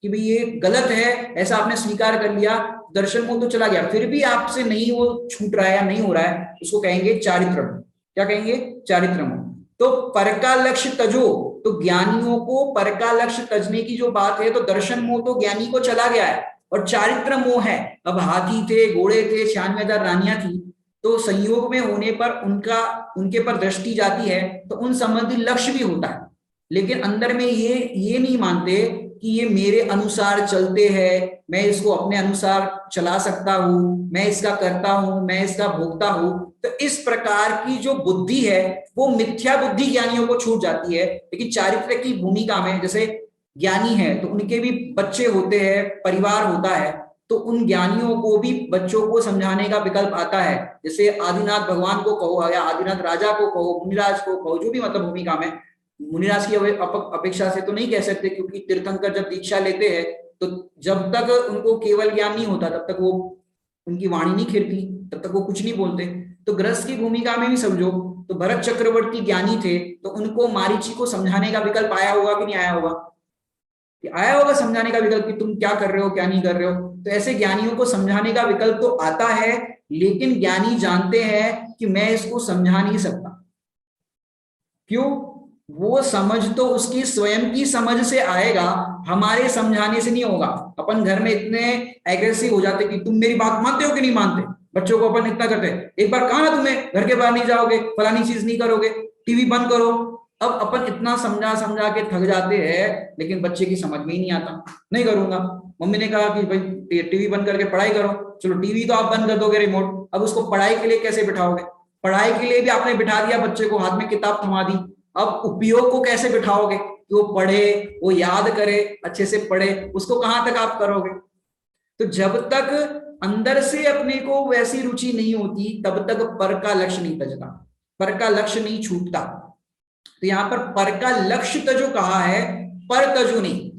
S1: कि भाई ये गलत है, ऐसा आपने स्वीकार कर लिया, दर्शन मोह तो चला गया, फिर भी आपसे नहीं वो छूट रहा है या नहीं हो रहा है, उसको कहेंगे चारित्र मोह। क्या कहेंगे? चारित्र मोह। तो पर का लक्ष्य तजो, तो ज्ञानियों को पर का लक्ष्य तजने की जो बात है, तो दर्शन मोह तो ज्ञानी को चला गया है, और चारित्र मोह है। अब हाथी थे, घोड़े थे, 96,000 रानियां थी, तो संयोग में होने पर उनके पर दृष्टि जाती है, तो उन संबंधी लक्ष्य भी होता है, लेकिन अंदर में ये नहीं मानते कि ये मेरे अनुसार चलते हैं, मैं इसको अपने अनुसार चला सकता हूं, मैं इसका करता हूं, मैं इसका भोगता हूं। तो इस प्रकार की जो बुद्धि है वो मिथ्या बुद्धि ज्ञानियों को छूट जाती है। लेकिन चारित्र की भूमिका में, जैसे ज्ञानी है तो उनके भी बच्चे होते हैं, परिवार होता है, तो उन ज्ञानियों को भी बच्चों को समझाने का विकल्प आता है। जैसे आदिनाथ भगवान को कहो या आदिनाथ राजा को कहो, मुनिराज को कहो, जो भी मतलब भूमिका में, मुनिराज की अपेक्षा से तो नहीं कह सकते, क्योंकि तीर्थंकर जब दीक्षा लेते हैं तो जब तक उनको केवल ज्ञान नहीं होता तब तक वो उनकी वाणी नहीं खिरती, तब तक वो कुछ नहीं बोलते। तो गृहस्थ की भूमिका में भी समझो, तो भरत चक्रवर्ती ज्ञानी थे, तो उनको मारीची को समझाने का विकल्प आया होगा कि नहीं आया होगा? कि आया होगा समझाने का विकल्प कि तुम क्या कर रहे हो, क्या नहीं कर रहे हो। तो ऐसे ज्ञानियों को समझाने का विकल्प तो आता है, लेकिन ज्ञानी जानते हैं कि मैं इसको समझा नहीं सकता। क्यों? वो समझ तो उसकी स्वयं की समझ से आएगा, हमारे समझाने से नहीं होगा। अपन घर में इतने एग्रेसिव हो जाते कि तुम मेरी बात मानते हो कि नहीं मानते, बच्चों को अपन इतना करते हैं, एक बार कहा ना तुम्हें घर के बाहर नहीं जाओगे, फलानी चीज नहीं करोगे, टीवी बंद करो। अब अपन इतना समझा समझा के थक जाते हैं, लेकिन बच्चे की समझ में ही नहीं आता, नहीं करूंगा। मम्मी ने कहा कि भाई टीवी बंद करके पढ़ाई करो, चलो टीवी तो आप बंद कर दोगे रिमोट, अब उसको पढ़ाई के लिए कैसे बिठाओगे? पढ़ाई के लिए भी आपने बिठा दिया बच्चे को, हाथ में किताब थमा दी, अब उपयोग को कैसे बिठाओगे कि वो पढ़े, वो याद करे, अच्छे से पढ़े, उसको कहां तक आप करोगे? तो जब तक अंदर से अपने को वैसी रुचि नहीं होती तब तक पर का लक्ष्य नहीं तजता, पर का लक्ष्य नहीं छूटता। तो यहां पर का लक्ष्य तजो कहा है, पर तजो नहीं।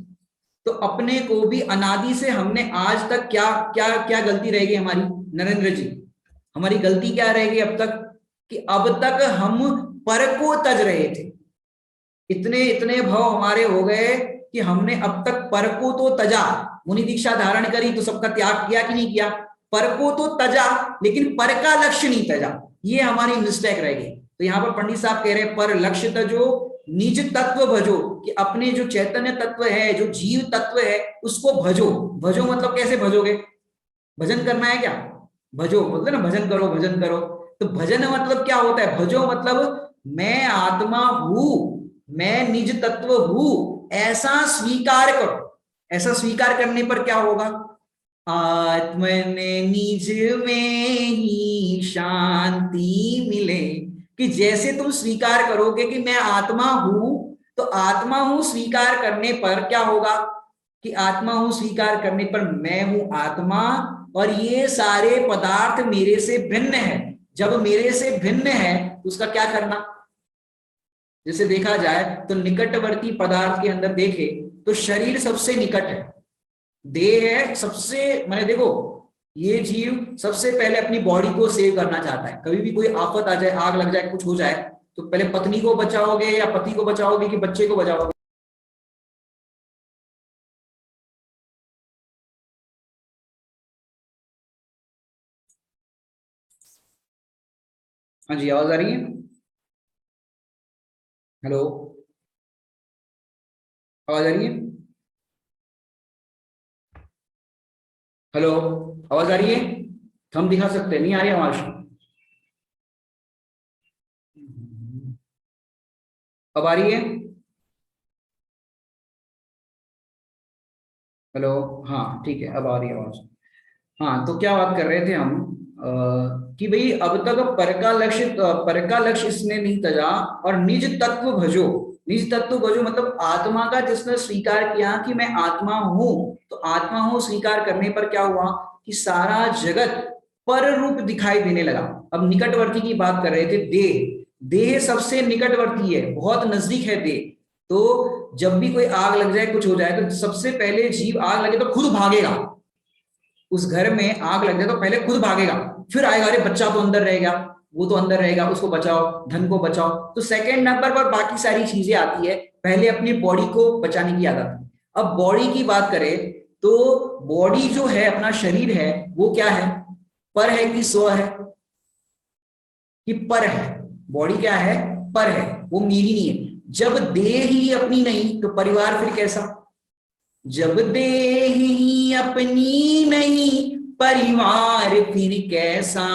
S1: तो अपने को भी अनादि से हमने आज तक क्या क्या क्या गलती रहेगी हमारी, नरेंद्र जी? हमारी गलती क्या रहेगी अब तक कि अब तक हम पर को तज रहे थे, इतने इतने भाव हमारे हो गए कि हमने अब तक पर को तो तजा, मुनि दीक्षा धारण करी तो सबका त्याग किया कि नहीं किया, पर को तो तजा लेकिन पर का लक्ष्य नहीं तजा, ये हमारी मिस्टेक रह गई। तो यहाँ पर पंडित साहब कह रहे हैं पर लक्ष्य तजो निज तत्व भजो, कि अपने जो चैतन्य तत्व है, जो जीव तत्व है, उसको भजो। भजो मतलब कैसे भजोगे? भजन करना है क्या? भजो बोलते ना, भजन करो भजन करो। तो भजन मतलब क्या होता है? भजो मतलब मैं आत्मा हूं, मैं निज तत्व हूं, ऐसा स्वीकार करो। ऐसा स्वीकार करने पर क्या होगा? आत्मन निज में ही शांति मिले। कि जैसे तुम स्वीकार करोगे कि मैं आत्मा हूं, तो आत्मा हूं स्वीकार करने पर क्या होगा? कि आत्मा हूं स्वीकार करने पर मैं हूं आत्मा, और ये सारे पदार्थ मेरे से भिन्न है। जब मेरे से भिन्न है तो उसका क्या करना? जैसे देखा जाए तो निकटवर्ती पदार्थ के अंदर देखे तो शरीर सबसे निकट है, देह है सबसे, मैंने देखो ये जीव सबसे पहले अपनी बॉडी को सेव करना चाहता है। कभी भी कोई आफत आ जाए, आग लग जाए, कुछ हो जाए, तो पहले पत्नी को बचाओगे या पति को बचाओगे कि बच्चे को बचाओगे? हाँ जी, आवाज आ रही है? हेलो, आवाज आ रही है? हेलो, आवाज आ रही है? हम दिखा सकते हैं, नहीं आ रही आवाज? अब आ रही है? हेलो, हाँ ठीक है, अब आ रही है आवाज। हाँ, तो क्या बात कर रहे थे हम? कि भाई अब तक पर का लक्ष्य इसने नहीं तजा, और निज तत्व भजो। निज तत्व भजो मतलब आत्मा का जिसने स्वीकार किया कि मैं आत्मा हूं, तो आत्मा हूं स्वीकार करने पर क्या हुआ? कि सारा जगत पर रूप दिखाई देने लगा। अब निकटवर्ती की बात कर रहे थे, देह। देह सबसे निकटवर्ती है, बहुत नजदीक है देह। तो जब भी कोई आग लग जाए, कुछ हो जाए, तो सबसे पहले जीव, आग लगे तो खुद भागेगा। उस घर में आग लग जाए तो पहले खुद भागेगा, फिर आएगा, अरे बच्चा तो अंदर रहेगा, वो तो अंदर रहेगा, उसको बचाओ, धन को बचाओ। तो सेकंड नंबर पर बाकी सारी चीजें आती है, पहले अपनी बॉडी को बचाने की आदत है। अब बॉडी की बात करें तो बॉडी जो है, अपना शरीर है, वो क्या है? पर है कि स्व है? कि पर है? बॉडी क्या है? पर है, वो मेरी नहीं है। जब देह ही अपनी नहीं तो परिवार फिर कैसा? जब देह ही अपनी नहीं, परिवार फिर कैसा?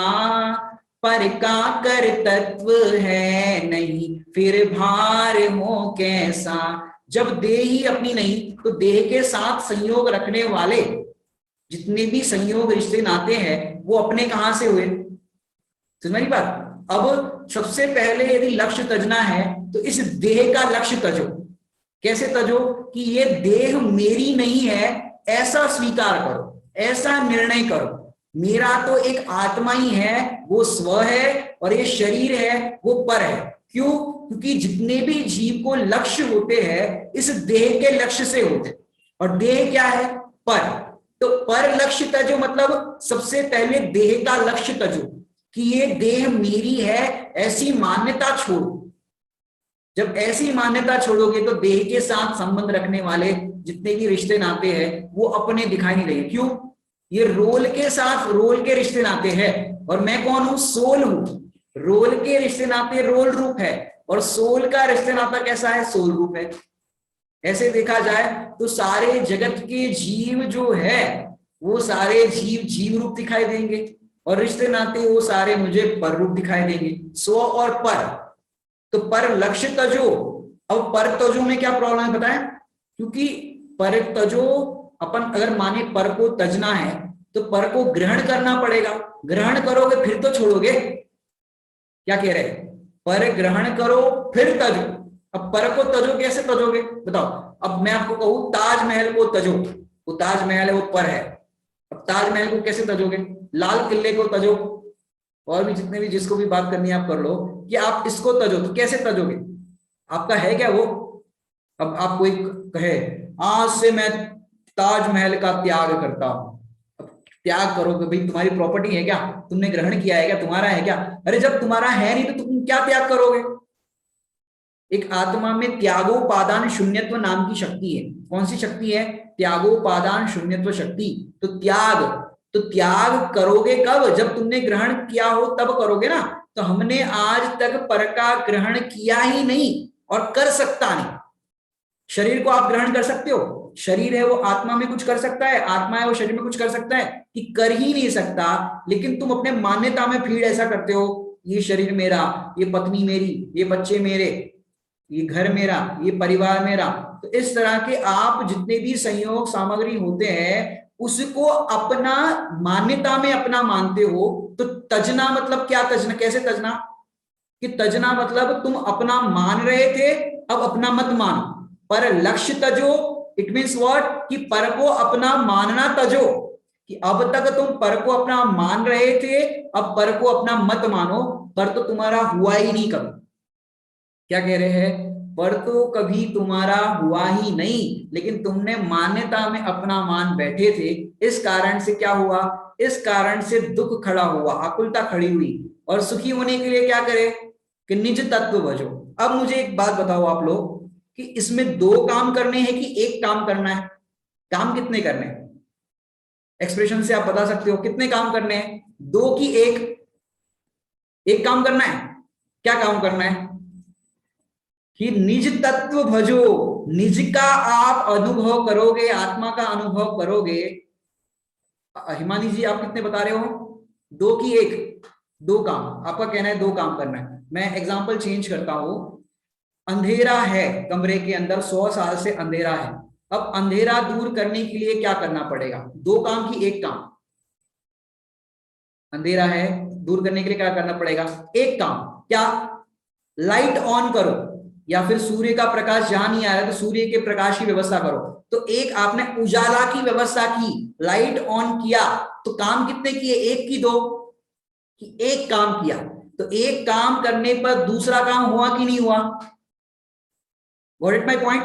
S1: पर का कर तत्व है नहीं, फिर भार हो कैसा? जब देह ही अपनी नहीं तो देह के साथ संयोग रखने वाले जितने भी संयोग रिश्ते नाते हैं, वो अपने कहां से हुए? समझ मेरी बात? अब सबसे पहले यदि लक्ष्य तजना है तो इस देह का लक्ष्य तजो। कैसे तजो? कि ये देह मेरी नहीं है, ऐसा स्वीकार करो, ऐसा निर्णय करो। मेरा तो एक आत्मा ही है, वो स्व है, और ये शरीर है, वो पर है। क्यों? क्योंकि जितने भी जीव को लक्ष्य होते हैं इस देह के लक्ष्य से होते हैं, और देह क्या है? पर। तो पर लक्ष्य तजो मतलब सबसे पहले देह का लक्ष्य तजो, कि ये देह मेरी है, ऐसी मान्यता छोड़ो। जब ऐसी मान्यता छोड़ोगे तो देह के साथ संबंध रखने वाले जितने भी रिश्ते नाते हैं वो अपने दिखाई नहीं देंगे। क्यों? ये रोल के साथ रोल के रिश्ते नाते हैं, और मैं कौन हूं? सोल हूं। रोल के रिश्ते नाते रोल रूप है, और सोल का रिश्ते नाता कैसा है? सोल रूप है। ऐसे देखा जाए तो सारे जगत के जीव जो है वो सारे जीव जीव रूप दिखाई देंगे, और रिश्ते नाते वो सारे मुझे पर रूप दिखाई देंगे, स्व और पर। तो पर लक्ष्य तजो। अब पर तजो में क्या प्रॉब्लम है बताएं? क्योंकि पर तजो, अपन अगर माने पर को तजना है तो पर को ग्रहण करना पड़ेगा। ग्रहण करोगे फिर तो छोड़ोगे। क्या कह रहे हैं? पर ग्रहण करो फिर तजो। अब पर को तजो कैसे तजोगे बताओ? अब मैं आपको कहूं ताजमहल को तजो, वो ताजमहल है, वो पर है। अब ताजमहल को कैसे तजोगे? लाल किले को तजो, और भी जितने भी जिसको भी बात करनी है आप कर लो, कि आप इसको तजो, तो कैसे तजोगे? आपका है क्या वो? अब आप कोई कहे आज से मैं ताजमहल का त्याग करता हूं, अब त्याग करोगे भाई? तुम्हारी प्रॉपर्टी है क्या? तुमने ग्रहण किया है क्या? तुम्हारा है क्या? अरे जब तुम्हारा है नहीं तो तुम क्या त्याग करोगे? एक आत्मा में त्यागोपादान शून्यत्व नाम की शक्ति है। कौन सी शक्ति है? त्यागोपादान शून्यत्व शक्ति। तो त्याग, तो त्याग करोगे कब? जब तुमने ग्रहण किया हो तब करोगे ना। तो हमने आज तक पर का ग्रहण किया ही नहीं, और कर सकता नहीं। शरीर को आप ग्रहण कर सकते हो? शरीर है वो आत्मा में कुछ कर सकता है? आत्मा है वो शरीर में कुछ कर सकता है? कि कर ही नहीं सकता। लेकिन तुम अपने मान्यता में फीड ऐसा करते हो, ये शरीर मेरा, ये पत्नी मेरी, ये बच्चे मेरे, ये घर मेरा, ये परिवार मेरा। तो इस तरह के आप जितने भी संयोग सामग्री होते हैं उसको अपना मान्यता में अपना मानते हो। तो तजना मतलब क्या? तजना कैसे तजना? कि तजना मतलब तुम अपना मान रहे थे, अब अपना मत मानो। पर लक्ष्य तजो, इट मीन्स व्हाट? कि पर को अपना मानना तजो। कि अब तक तुम पर को अपना मान रहे थे, अब पर को अपना मत मानो। पर तो तुम्हारा हुआ ही नहीं कभी। क्या कह रहे हैं? पर तो कभी तुम्हारा हुआ ही नहीं, लेकिन तुमने मान्यता में अपना मान बैठे थे। इस कारण से क्या हुआ? इस कारण से दुख खड़ा हुआ, आकुलता खड़ी हुई। और सुखी होने के लिए क्या करे? कि निज तत्व भजो। अब मुझे एक बात बताओ आप लोग, कि इसमें दो काम करने हैं कि एक काम करना है? काम कितने करने हैं? एक्सप्रेशन से आप बता सकते हो कितने काम करने हैं? दो की एक? एक काम करना है। क्या काम करना है? कि निज तत्व भजो। निज का आप अनुभव करोगे, आत्मा का अनुभव करोगे। हिमानी जी आप कितने बता रहे हो? दो की एक? दो काम आपका कहना है, दो काम करना है। मैं एग्जांपल चेंज करता हूं। अंधेरा है कमरे के अंदर, 100 साल से अंधेरा है। अब अंधेरा दूर करने के लिए क्या करना पड़ेगा? दो काम की एक काम। अंधेरा है, दूर करने के लिए क्या करना पड़ेगा? एक काम। क्या? लाइट ऑन करो, या फिर सूर्य का प्रकाश जहां नहीं आ रहा तो सूर्य के प्रकाश की व्यवस्था करो। तो एक आपने उजाला की व्यवस्था की, लाइट ऑन किया। तो काम कितने किए? एक की दो? कि एक काम किया। तो एक काम करने पर दूसरा काम हुआ कि नहीं हुआ? Got it my point?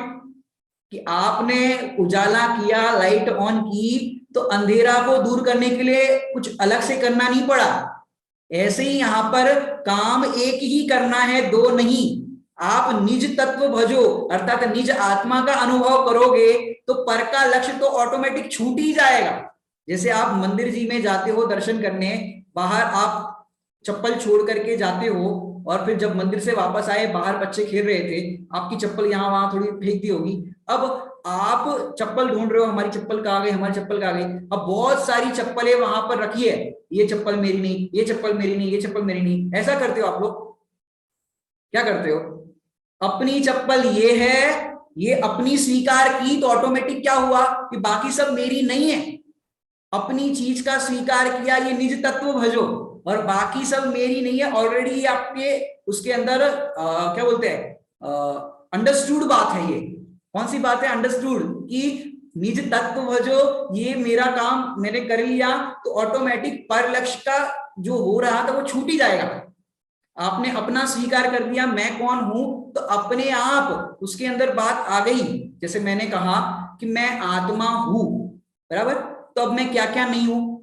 S1: कि आपने उजाला किया, लाइट ऑन की, तो अंधेरा को दूर करने के लिए कुछ अलग से करना नहीं पड़ा। ऐसे ही यहां पर काम एक ही करना है, दो नहीं। आप निज तत्व भजो, अर्थात निज आत्मा का अनुभव करोगे, तो पर का लक्ष्य तो ऑटोमेटिक छूट ही जाएगा। जैसे आप मंदिर जी में जाते हो दर्शन करने, बाहर आप चप्पल छोड़ करके जाते हो, और फिर जब मंदिर से वापस आए, बाहर बच्चे खेल रहे थे, आपकी चप्पल यहाँ वहां थोड़ी फेंक दी होगी। अब आप चप्पल ढूंढ रहे हो, हमारी चप्पल कहाँ गई, हमारी चप्पल कहाँ गई। अब बहुत सारी चप्पलें वहां पर रखी है, ये चप्पल मेरी नहीं, ये चप्पल मेरी नहीं, ये चप्पल मेरी नहीं। ऐसा करते हो आप लोग? क्या करते हो? अपनी चप्पल ये है, ये अपनी स्वीकार की, तो ऑटोमेटिक क्या हुआ? कि बाकी सब मेरी नहीं है। अपनी चीज का स्वीकार किया, ये निज तत्व भजो। और बाकी सब मेरी नहीं है, ऑलरेडी आपके उसके अंदर क्या बोलते हैं, अंडरस्टूड बात है ये। कौन सी बात है? अंडरस्टूड। कि निज तत्व भजो, ये मेरा काम मैंने कर लिया, तो ऑटोमेटिक पर लक्ष्य का जो हो रहा था वो छूट ही जाएगा। आपने अपना स्वीकार कर दिया, मैं कौन हूं, तो अपने आप उसके अंदर बात आ गई। जैसे मैंने कहा कि मैं आत्मा हूं, बराबर। तो अब मैं क्या क्या नहीं हूं?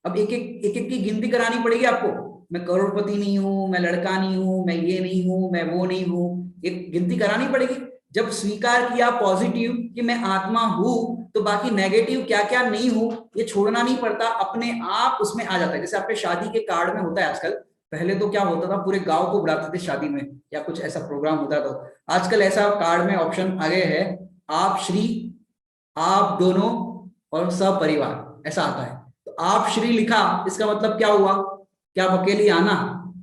S1: अब एक एक की गिनती करानी पड़ेगी आपको। मैं करोड़पति नहीं हूं, मैं लड़का नहीं हूं, मैं ये नहीं हूं, मैं वो नहीं हूं। एक गिनती करानी पड़ेगी। जब स्वीकार किया पॉजिटिव कि मैं आत्मा हूं, तो बाकी नेगेटिव क्या क्या नहीं हूं ये छोड़ना नहीं पड़ता, अपने आप उसमें आ जाता है। जैसे आपके शादी के कार्ड में होता है आजकल। पहले तो क्या होता था, पूरे गांव को बुलाते थे शादी में, या कुछ ऐसा प्रोग्राम होता था। आजकल ऐसा कार्ड में ऑप्शन आ गए है, आप श्री, आप दोनों, और सपरिवार, ऐसा आता है। तो आप श्री लिखा, इसका मतलब क्या हुआ? क्या आप अकेले आना,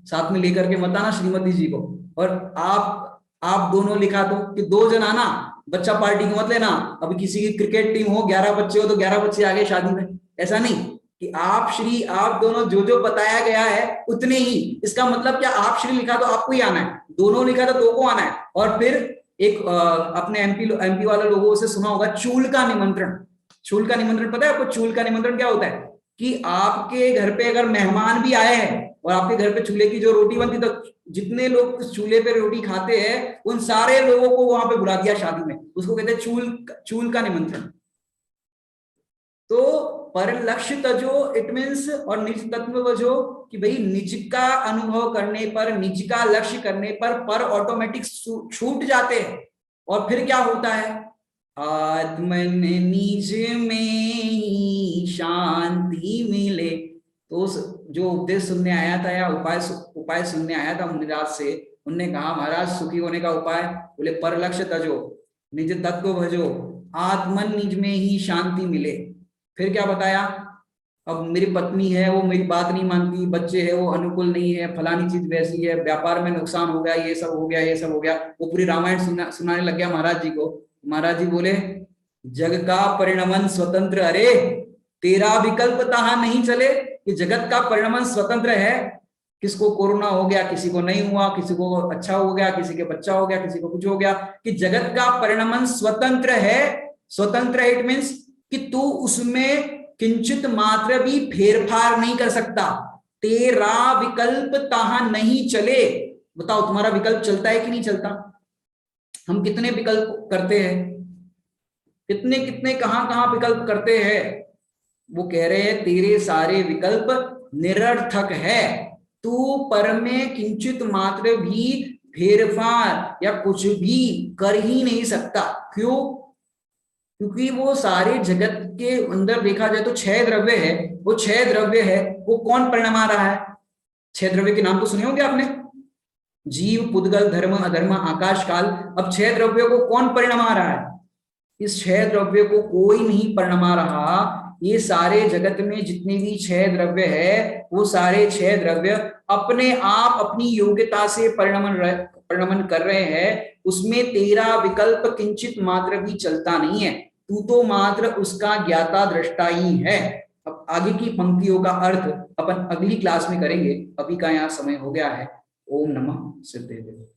S1: साथ में लेकर के मत आना श्रीमती जी को। और आप दोनों लिखा तो कि दो जन आना, बच्चा पार्टी को मत लेना। अभी किसी की क्रिकेट टीम हो, 11 बच्चे हो, तो 11 बच्चे आ गए शादी में। ऐसा नहीं कि आप श्री, आप दोनों, जो जो बताया गया है उतने ही। इसका मतलब क्या? आप श्री लिखा तो आपको ही आना है, दोनों लिखा तो दो को आना है। और फिर एक अपने एमपी वाले लोगों से सुना होगा, चूल का निमंत्रण। चूल का निमंत्रण पता है आपको? चूल का निमंत्रण क्या होता है? कि आपके घर पे अगर मेहमान भी आए हैं, और आपके घर पे चूल्हे की जो रोटी बनती, तो जितने लोग उस चूल्हे पे रोटी खाते हैं, उन सारे लोगों को वहां पे बुला दिया शादी में। उसको कहते हैं चूल का निमंत्रण। तो पर लक्ष्य तजो, इट मीन्स, और निज तत्व बजो, कि भाई निज का अनुभव करने पर, निज का लक्ष्य करने पर ऑटोमेटिक छूट जाते हैं। और फिर क्या होता है? आत्मन निज में ही शांति मिले। तो जो उपदेश सुनने आया था, या उपाय सुनने आया था मुनिराज से, उनने कहा महाराज सुखी होने का उपाय, बोले पर लक्ष्य तजो, निज तत्व भजो, आत्मन निज में ही शांति मिले। फिर क्या बताया? अब मेरी पत्नी है, वो मेरी बात नहीं मानती, बच्चे है वो अनुकूल नहीं है, फलानी चीज वैसी है, व्यापार में नुकसान हो गया, ये सब हो गया, ये सब हो गया। वो पूरी रामायण सुनाने लग गया महाराज जी को। महाराज जी बोले, जग का परिणमन स्वतंत्र, अरे तेरा विकल्प तहा नहीं चले। कि जगत का परिणमन स्वतंत्र है। किसको कोरोना हो गया, किसी को नहीं हुआ, किसी को अच्छा हो गया, किसी के बच्चा हो गया, किसी को कुछ हो गया। कि जगत का परिणमन स्वतंत्र है। स्वतंत्र है इट मीन्स कि तू उसमें किंचित मात्र भी फेरफार नहीं कर सकता। तेरा विकल्प तहा नहीं चले। बताओ तुम्हारा विकल्प चलता है कि नहीं चलता? हम कितने विकल्प करते हैं, कितने कितने कहां कहां विकल्प करते हैं। वो कह रहे हैं तेरे सारे विकल्प निरर्थक है। तू पर में किंचित मात्र भी फेरफार या कुछ भी कर ही नहीं सकता। क्यों? क्योंकि वो सारे जगत के अंदर देखा जाए तो छह द्रव्य है। वो छह द्रव्य है, वो कौन परिणमा रहा है? छह द्रव्य के नाम तो सुने होंगे आपने, जीव, पुद्गल, धर्म, अधर्म, आकाश, काल। अब छह द्रव्यों को कौन परिणमा रहा है? इस छह द्रव्य को कोई नहीं परिणमा रहा। ये सारे जगत में जितने भी छह द्रव्य है, वो सारे छह द्रव्य अपने आप अपनी योग्यता से परिणमन कर रहे हैं। उसमें तेरा विकल्प किंचित मात्र भी चलता नहीं है। तू तो मात्र उसका ज्ञाता दृष्टा ही है। अब आगे की पंक्तियों का अर्थ अपन अगली क्लास में करेंगे। अभी का यहाँ समय हो गया है। ओम नमः सिद्धेश्वराय।